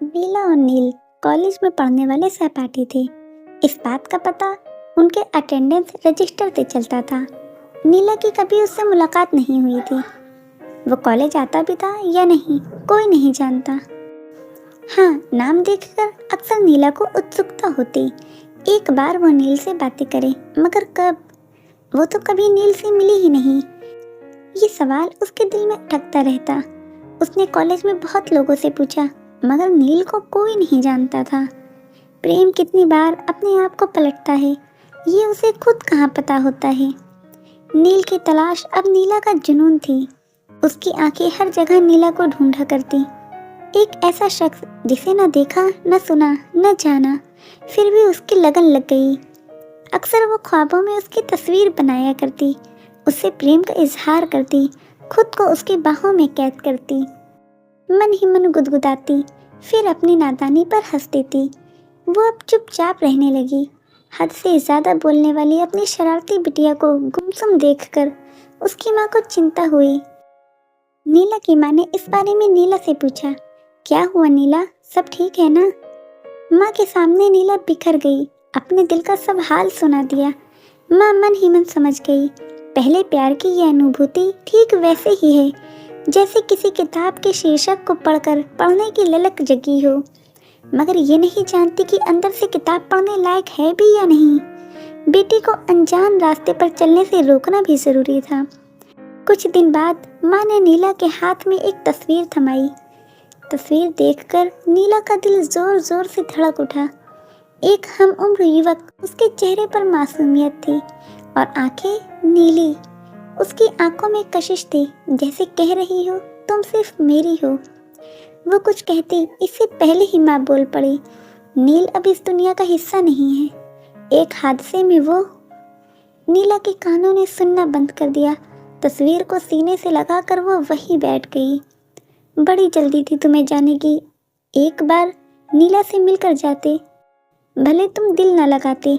नीला और नील कॉलेज में पढ़ने वाले सहपाठी थे। इस बात का पता उनके अटेंडेंस रजिस्टर से चलता था। नीला की कभी उससे मुलाकात नहीं हुई थी। वो कॉलेज आता भी था या नहीं, कोई नहीं जानता। हाँ, नाम देखकर अक्सर नीला को उत्सुकता होती, एक बार वो नील से बातें करे, मगर कब? वो तो कभी नील से मिली ही नहीं। ये सवाल उसके दिल में अटकता रहता। उसने कॉलेज में बहुत लोगों से पूछा, मगर नील को कोई नहीं जानता था। प्रेम कितनी बार अपने आप को पलटता है, ये उसे खुद कहाँ पता होता है। नील की तलाश अब नीला का जुनून थी। उसकी आंखें हर जगह नीला को ढूंढा करती। एक ऐसा शख्स जिसे न देखा, न सुना, न जाना, फिर भी उसकी लगन लग गई। अक्सर वो ख्वाबों में उसकी तस्वीर बनाया करती, उससे प्रेम का इजहार करती, खुद को उसकी बाहों में कैद करती, मन ही मन गुदगुदाती, फिर अपनी नादानी पर हंस देती। वो अब चुपचाप रहने लगी। हद से ज़्यादा बोलने वाली अपनी शरारती बिटिया को गुमसुम देखकर उसकी माँ को चिंता हुई। नीला की माँ ने इस बारे में नीला से पूछा, क्या हुआ नीला, सब ठीक है ना? माँ के सामने नीला बिखर गई, अपने दिल का सब हाल सुना दिया। माँ मन ही मन समझ गई, पहले प्यार की यह अनुभूति ठीक वैसे ही है जैसे किसी किताब के शीर्षक को पढ़कर पढ़ने की ललक जगी हो, मगर ये नहीं जानती कि अंदर से किताब पढ़ने लायक है भी या नहीं। बेटी को अनजान रास्ते पर चलने से रोकना भी जरूरी था। कुछ दिन बाद माँ ने नीला के हाथ में एक तस्वीर थमाई। तस्वीर देखकर नीला का दिल जोर जोर से धड़क उठा। एक हम उम्र युवक, उसके चेहरे पर मासूमियत थी और आंखें नीली। उसकी आंखों में कशिश थी, जैसे कह रही हो तुम सिर्फ मेरी हो। वो कुछ कहती, इससे पहले ही माँ बोल पड़ी, नील अब इस दुनिया का हिस्सा नहीं है। एक हादसे में वो नीला के कानों ने सुनना बंद कर दिया। तस्वीर को सीने से लगाकर वो वहीं बैठ गई। बड़ी जल्दी थी तुम्हें जाने की। एक बार नीला से मिलकर जाते, भले तुम दिल न लगाते,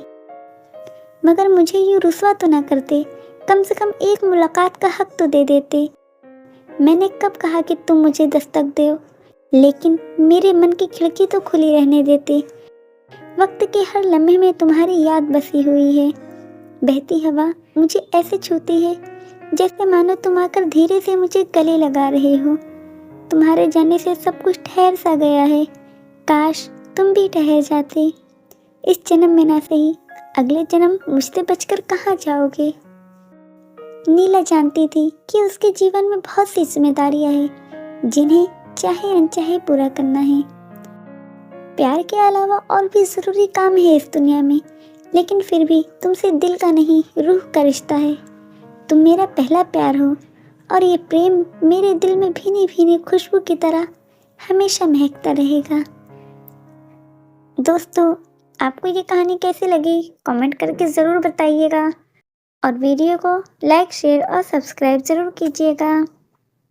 मगर मुझे यूँ रुस्वा तो न करते। कम से कम एक मुलाकात का हक तो दे देते। मैंने कब कहा कि तुम मुझे दस्तक दो, लेकिन मेरे मन की खिड़की तो खुली रहने देते। वक्त के हर लम्हे में तुम्हारी याद बसी हुई है। बहती हवा मुझे ऐसे छूती है जैसे मानो तुम आकर धीरे से मुझे गले लगा रहे हो। तुम्हारे जाने से सब कुछ ठहर सा गया है, काश तुम भी ठहर जाते। इस जन्म में ना सही, अगले जन्म मुझसे बचकर कहाँ जाओगे? नीला जानती थी कि उसके जीवन में बहुत सी जिम्मेदारियां हैं जिन्हें चाहे अनचाहे पूरा करना है। प्यार के अलावा और भी जरूरी काम है इस दुनिया में, लेकिन फिर भी तुमसे दिल का नहीं, रूह का रिश्ता है। तुम मेरा पहला प्यार हो और ये प्रेम मेरे दिल में भीनी भीनी खुशबू की तरह हमेशा महकता रहेगा। दोस्तों, आपको ये कहानी कैसी लगी कमेंट करके ज़रूर बताइएगा और वीडियो को लाइक, शेयर और सब्सक्राइब ज़रूर कीजिएगा।